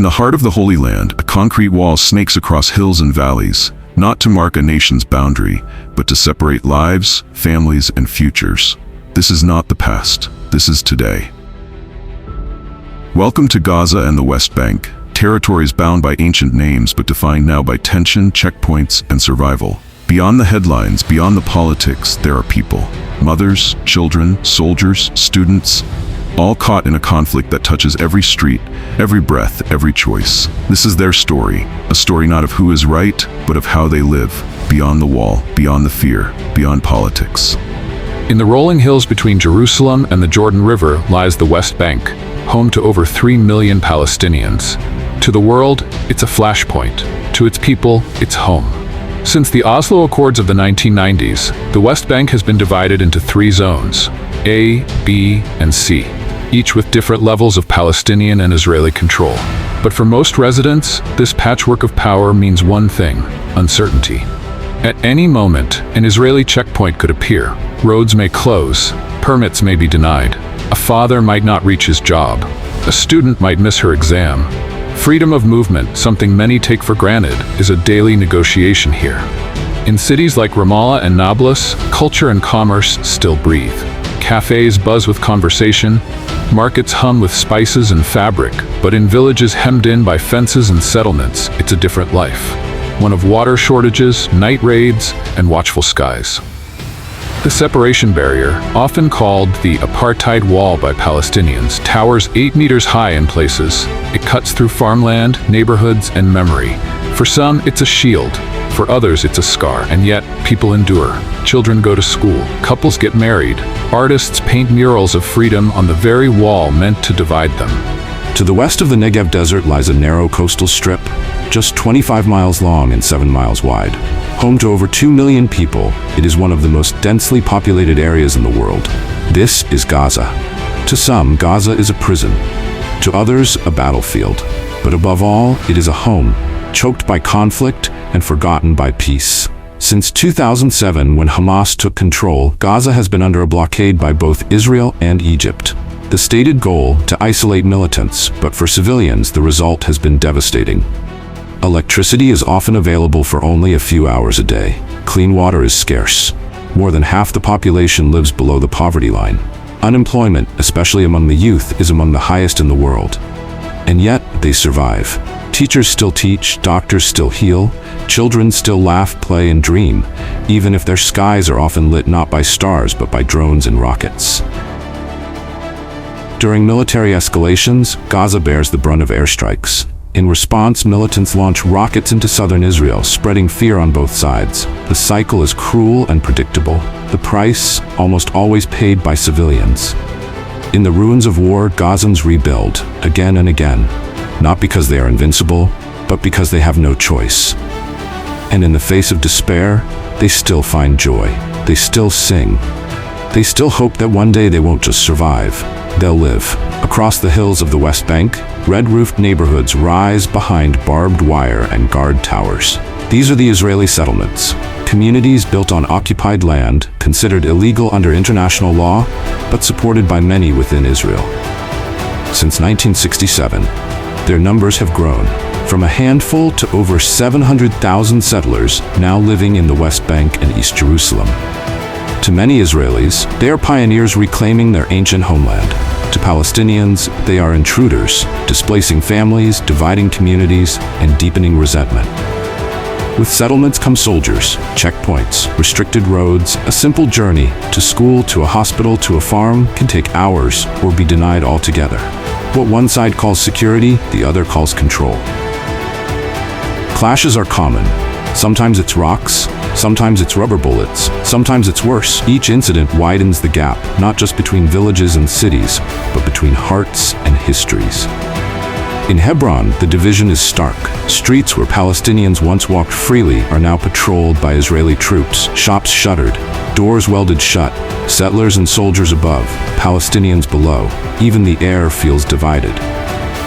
the heart of the Holy Land, a concrete wall snakes across hills and valleys, not to mark a nation's boundary, but to separate lives, families, and futures. This is not the past. This is today. Welcome to Gaza and the West Bank, territories bound by ancient names but defined now by tension, checkpoints, and survival. Beyond the headlines, beyond the politics, there are people. Mothers, children, soldiers, students, all caught in a conflict that touches every street, every breath, every choice. This is their story, a story not of who is right, but of how they live, beyond the wall, beyond the fear, beyond politics. In the rolling hills between Jerusalem and the Jordan River lies the West Bank, home to over 3 million Palestinians. To the world, it's a flashpoint. To its people, it's home. Since the Oslo Accords of the 1990s, the West Bank has been divided into 3 zones, A, B, and C, each with different levels of Palestinian and Israeli control. But for most residents, this patchwork of power means one thing: uncertainty. At any moment, an Israeli checkpoint could appear. Roads may close, permits may be denied. A father might not reach his job. A student might miss her exam. Freedom of movement, something many take for granted, is a daily negotiation here. In cities like Ramallah and Nablus, culture and commerce still breathe. Cafes buzz with conversation, markets hum with spices and fabric, but in villages hemmed in by fences and settlements, it's a different life. One of water shortages, night raids, and watchful skies. The separation barrier, often called the apartheid wall by Palestinians, towers 8 meters high in places. It cuts through farmland, neighborhoods, and memory. For some, it's a shield. For others, it's a scar. And yet, people endure. Children go to school. Couples get married. Artists paint murals of freedom on the very wall meant to divide them. To the west of the Negev desert lies a narrow coastal strip, just 25 miles long and 7 miles wide. Home to over 2 million people, it is one of the most densely populated areas in the world. This is Gaza. To some, Gaza is a prison. To others, a battlefield. But above all, it is a home, choked by conflict and forgotten by peace. Since 2007, when Hamas took control, Gaza has been under a blockade by both Israel and Egypt. The stated goal, to isolate militants, but for civilians, the result has been devastating. Electricity is often available for only a few hours a day. Clean water is scarce. More than half the population lives below the poverty line. Unemployment, especially among the youth, is among the highest in the world. And yet, they survive. Teachers still teach, doctors still heal, children still laugh, play, and dream, even if their skies are often lit not by stars but by drones and rockets. During military escalations, Gaza bears the brunt of airstrikes. In response, militants launch rockets into southern Israel, spreading fear on both sides. The cycle is cruel and predictable. The price, almost always paid by civilians. In the ruins of war, Gazans rebuild, again and again. Not because they are invincible, but because they have no choice. And in the face of despair, they still find joy. They still sing. They still hope that one day they won't just survive. They'll live. Across the hills of the West Bank, red-roofed neighborhoods rise behind barbed wire and guard towers. These are the Israeli settlements, communities built on occupied land, considered illegal under international law, but supported by many within Israel. Since 1967, their numbers have grown, from a handful to over 700,000 settlers now living in the West Bank and East Jerusalem. To many Israelis, they are pioneers reclaiming their ancient homeland. To Palestinians, they are intruders, displacing families, dividing communities, and deepening resentment. With settlements come soldiers, checkpoints, restricted roads. A simple journey to school, to a hospital, to a farm can take hours or be denied altogether. What one side calls security, the other calls control. Clashes are common. Sometimes it's rocks, sometimes it's rubber bullets, sometimes it's worse. Each incident widens the gap, not just between villages and cities, but between hearts and histories. In Hebron, the division is stark. Streets where Palestinians once walked freely are now patrolled by Israeli troops, shops shuttered, doors welded shut, settlers and soldiers above, Palestinians below. Even the air feels divided.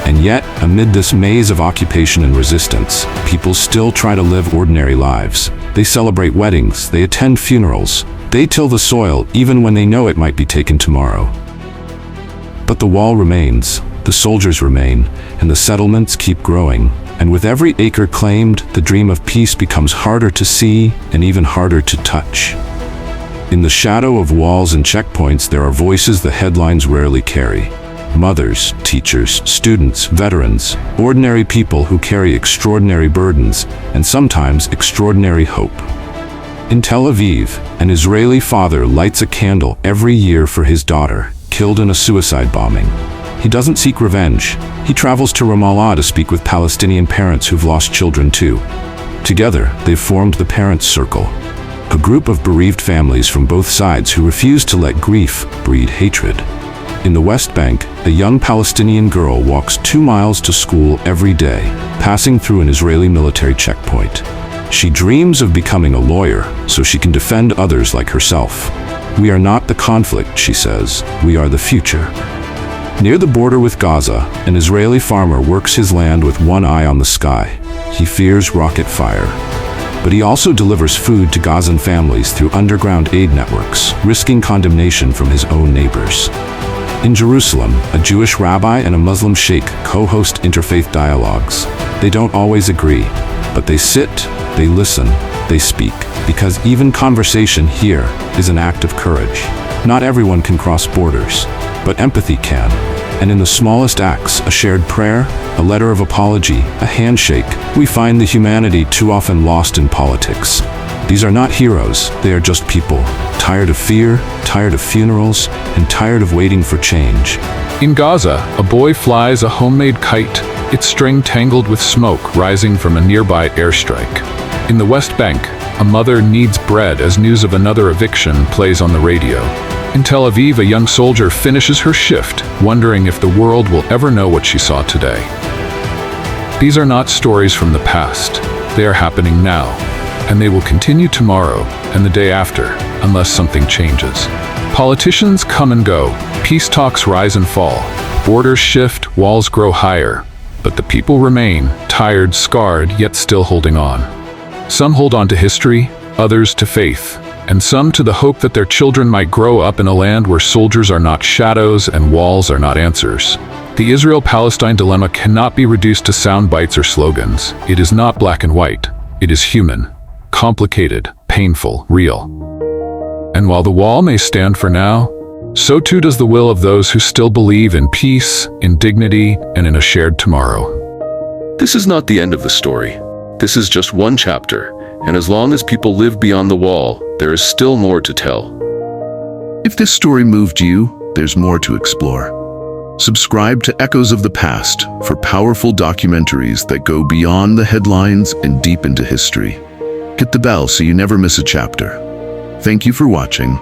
And yet, amid this maze of occupation and resistance, people still try to live ordinary lives. They celebrate weddings, they attend funerals, they till the soil even when they know it might be taken tomorrow. But the wall remains. The soldiers remain, and the settlements keep growing. And with every acre claimed, the dream of peace becomes harder to see and even harder to touch. In the shadow of walls and checkpoints, there are voices the headlines rarely carry. Mothers, teachers, students, veterans, ordinary people who carry extraordinary burdens and sometimes extraordinary hope. In Tel Aviv, an Israeli father lights a candle every year for his daughter, killed in a suicide bombing. He doesn't seek revenge. He travels to Ramallah to speak with Palestinian parents who've lost children too. Together, they've formed the Parents' Circle, a group of bereaved families from both sides who refuse to let grief breed hatred. In the West Bank, a young Palestinian girl walks 2 miles to school every day, passing through an Israeli military checkpoint. She dreams of becoming a lawyer so she can defend others like herself. "We are not the conflict," she says. "We are the future." Near the border with Gaza, an Israeli farmer works his land with one eye on the sky. He fears rocket fire. But he also delivers food to Gazan families through underground aid networks, risking condemnation from his own neighbors. In Jerusalem, a Jewish rabbi and a Muslim sheikh co-host interfaith dialogues. They don't always agree, but they sit, they listen, they speak, because even conversation here is an act of courage. Not everyone can cross borders, but empathy can. And in the smallest acts, a shared prayer, a letter of apology, a handshake, we find the humanity too often lost in politics. These are not heroes, they are just people, tired of fear, tired of funerals, and tired of waiting for change. In Gaza, a boy flies a homemade kite, its string tangled with smoke rising from a nearby airstrike. In the West Bank, a mother needs bread as news of another eviction plays on the radio. In Tel Aviv, a young soldier finishes her shift, wondering if the world will ever know what she saw today. These are not stories from the past. They are happening now, and they will continue tomorrow and the day after, unless something changes. Politicians come and go, peace talks rise and fall, borders shift, walls grow higher, but the people remain, tired, scarred, yet still holding on. Some hold on to history, others to faith, and some to the hope that their children might grow up in a land where soldiers are not shadows and walls are not answers. The Israel-Palestine dilemma cannot be reduced to sound bites or slogans. It is not black and white. It is human, complicated, painful, real. And while the wall may stand for now, so too does the will of those who still believe in peace, in dignity, and in a shared tomorrow. This is not the end of the story. This is just one chapter, and as long as people live beyond the wall, there is still more to tell. If this story moved you, there's more to explore. Subscribe to Echoes of the Past for powerful documentaries that go beyond the headlines and deep into history. Hit the bell so you never miss a chapter. Thank you for watching.